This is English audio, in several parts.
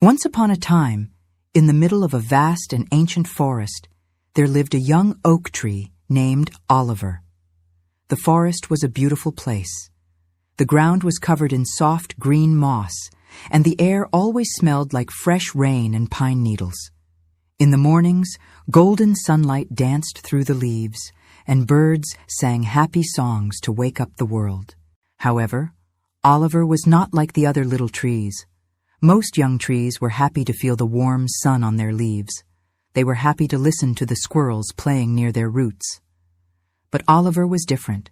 Once upon a time, in the middle of a vast and ancient forest, there lived a young oak tree named Oliver. The forest was a beautiful place. The ground was covered in soft green moss, and the air always smelled like fresh rain and pine needles. In the mornings, golden sunlight danced through the leaves, and birds sang happy songs to wake up the world. However, Oliver was not like the other little trees. Most young trees were happy to feel the warm sun on their leaves. They were happy to listen to the squirrels playing near their roots. But Oliver was different.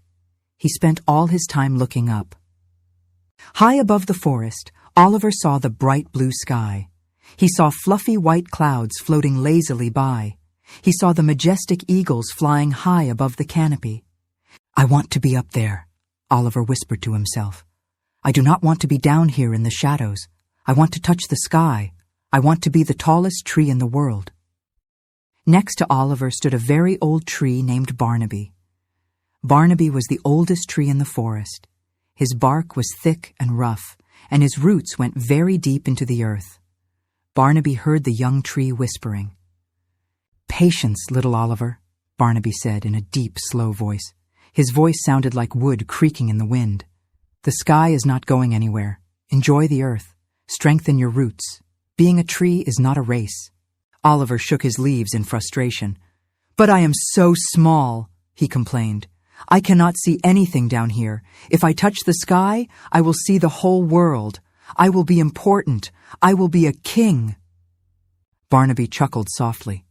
He spent all his time looking up. High above the forest, Oliver saw the bright blue sky. He saw fluffy white clouds floating lazily by. He saw the majestic eagles flying high above the canopy. "I want to be up there," Oliver whispered to himself. "I do not want to be down here in the shadows. I want to touch the sky. I want to be the tallest tree in the world." Next to Oliver stood a very old tree named Barnaby. Barnaby was the oldest tree in the forest. His bark was thick and rough, and his roots went very deep into the earth. Barnaby heard the young tree whispering. "Patience, little Oliver," Barnaby said in a deep, slow voice. His voice sounded like wood creaking in the wind. "The sky is not going anywhere. Enjoy the earth. Strengthen your roots. Being a tree is not a race." Oliver shook his leaves in frustration. "But I am so small," he complained. "I cannot see anything down here. If I touch the sky, I will see the whole world. I will be important. I will be a king." Barnaby chuckled softly.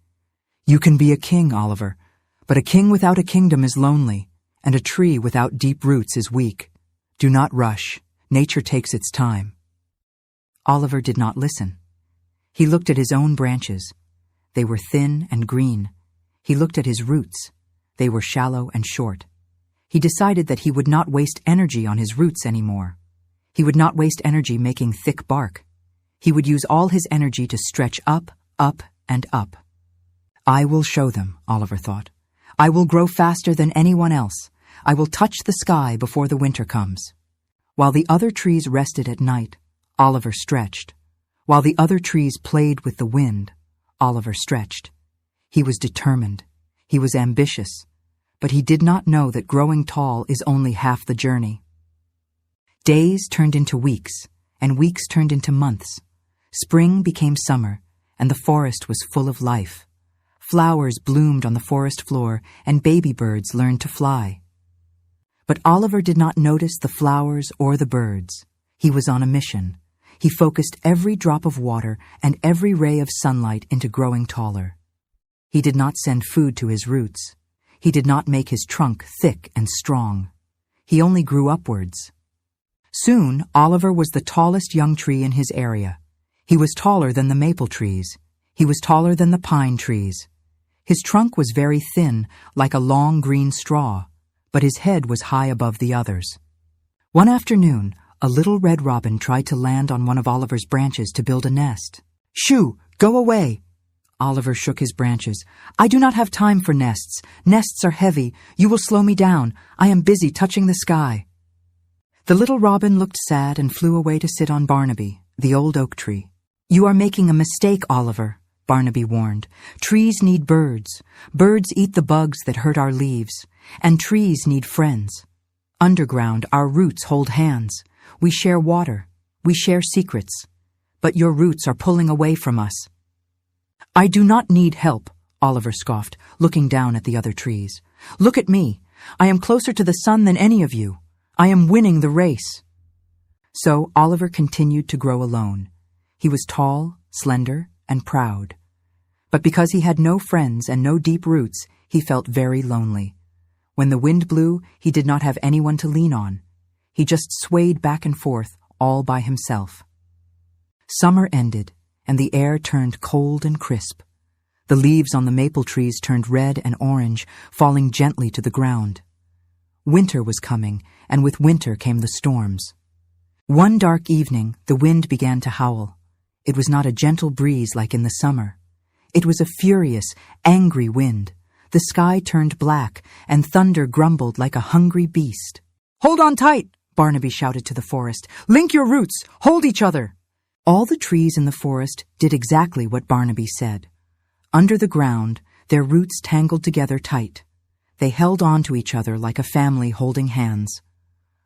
"You can be a king, Oliver, but a king without a kingdom is lonely, and a tree without deep roots is weak. Do not rush. Nature takes its time." Oliver did not listen. He looked at his own branches. They were thin and green. He looked at his roots. They were shallow and short. He decided that he would not waste energy on his roots anymore. He would not waste energy making thick bark. He would use all his energy to stretch up, up, and up. "I will show them," Oliver thought. "I will grow faster than anyone else. I will touch the sky before the winter comes." While the other trees rested at night, Oliver stretched. While the other trees played with the wind, Oliver stretched. He was determined. He was ambitious. But he did not know that growing tall is only half the journey. Days turned into weeks, and weeks turned into months. Spring became summer, and the forest was full of life. Flowers bloomed on the forest floor, and baby birds learned to fly. But Oliver did not notice the flowers or the birds. He was on a mission. He focused every drop of water and every ray of sunlight into growing taller. He did not send food to his roots. He did not make his trunk thick and strong. He only grew upwards. Soon, Oliver was the tallest young tree in his area. He was taller than the maple trees. He was taller than the pine trees. His trunk was very thin, like a long green straw, but his head was high above the others. One afternoon, a little red robin tried to land on one of Oliver's branches to build a nest. "Shoo! Go away!" Oliver shook his branches. "I do not have time for nests. Nests are heavy. You will slow me down. I am busy touching the sky." The little robin looked sad and flew away to sit on Barnaby, the old oak tree. "You are making a mistake, Oliver," Barnaby warned. "Trees need birds. Birds eat the bugs that hurt our leaves. And trees need friends. Underground, our roots hold hands. We share water. We share secrets. But your roots are pulling away from us." "I do not need help," Oliver scoffed, looking down at the other trees. "Look at me. I am closer to the sun than any of you. I am winning the race." So Oliver continued to grow alone. He was tall, slender, and proud. But because he had no friends and no deep roots, he felt very lonely. When the wind blew, he did not have anyone to lean on. He just swayed back and forth, all by himself. Summer ended, and the air turned cold and crisp. The leaves on the maple trees turned red and orange, falling gently to the ground. Winter was coming, and with winter came the storms. One dark evening, the wind began to howl. It was not a gentle breeze like in the summer. It was a furious, angry wind. The sky turned black, and thunder grumbled like a hungry beast. "Hold on tight!" Barnaby shouted to the forest. "Link your roots! Hold each other!" All the trees in the forest did exactly what Barnaby said. Under the ground, their roots tangled together tight. They held on to each other like a family holding hands.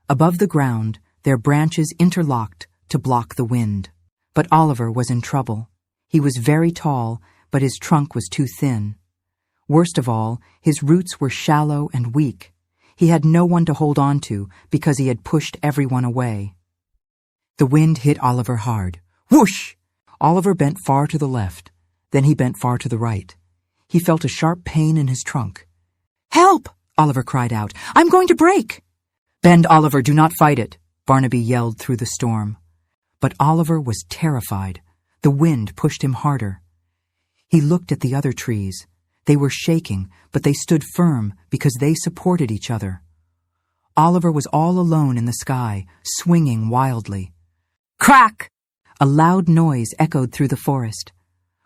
Above the ground, their branches interlocked to block the wind. But Oliver was in trouble. He was very tall, but his trunk was too thin. Worst of all, his roots were shallow and weak. He had no one to hold on to because he had pushed everyone away. The wind hit Oliver hard. Whoosh! Oliver bent far to the left. Then he bent far to the right. He felt a sharp pain in his trunk. "Help!" Oliver cried out. "I'm going to break!" "Bend, Oliver, do not fight it," Barnaby yelled through the storm. But Oliver was terrified. The wind pushed him harder. He looked at the other trees. They were shaking, but they stood firm because they supported each other. Oliver was all alone in the sky, swinging wildly. Crack! A loud noise echoed through the forest.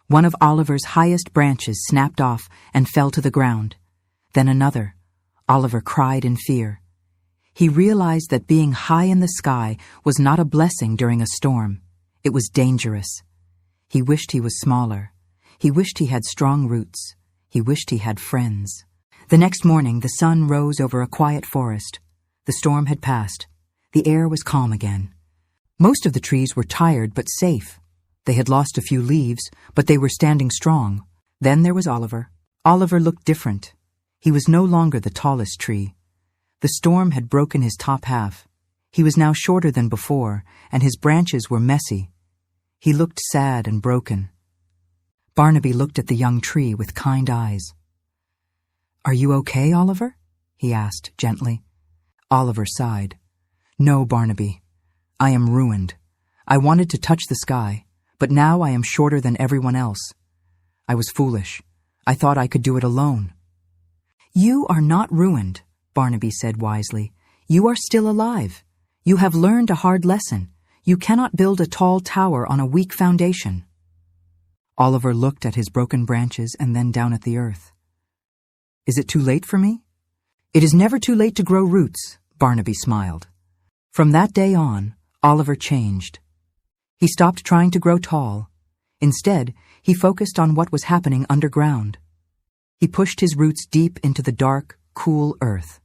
One of Oliver's highest branches snapped off and fell to the ground. Then another. Oliver cried in fear. He realized that being high in the sky was not a blessing during a storm. It was dangerous. He wished he was smaller. He wished he had strong roots. He wished he had friends. The next morning, the sun rose over a quiet forest. The storm had passed. The air was calm again. Most of the trees were tired but safe. They had lost a few leaves, but they were standing strong. Then there was Oliver. Oliver looked different. He was no longer the tallest tree. The storm had broken his top half. He was now shorter than before, and his branches were messy. He looked sad and broken. Barnaby looked at the young tree with kind eyes. "Are you okay, Oliver?" he asked gently. Oliver sighed. "No, Barnaby. I am ruined. I wanted to touch the sky, but now I am shorter than everyone else. I was foolish. I thought I could do it alone." "You are not ruined," Barnaby said wisely. "You are still alive. You have learned a hard lesson. You cannot build a tall tower on a weak foundation." Oliver looked at his broken branches and then down at the earth. "Is it too late for me?" "It is never too late to grow roots," Barnaby smiled. From that day on, Oliver changed. He stopped trying to grow tall. Instead, he focused on what was happening underground. He pushed his roots deep into the dark, cool earth.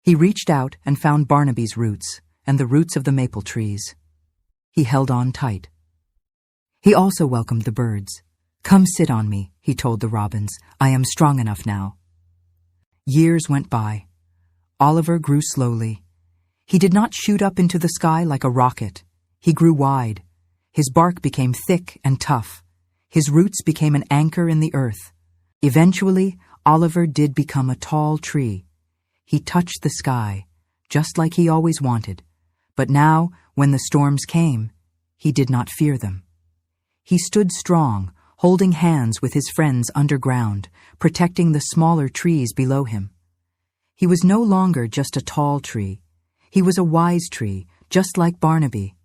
He reached out and found Barnaby's roots and the roots of the maple trees. He held on tight. He also welcomed the birds. "Come sit on me," he told the robins. "I am strong enough now." Years went by. Oliver grew slowly. He did not shoot up into the sky like a rocket. He grew wide. His bark became thick and tough. His roots became an anchor in the earth. Eventually, Oliver did become a tall tree. He touched the sky, just like he always wanted. But now, when the storms came, he did not fear them. He stood strong, holding hands with his friends underground, protecting the smaller trees below him. He was no longer just a tall tree. He was a wise tree, just like Barnaby.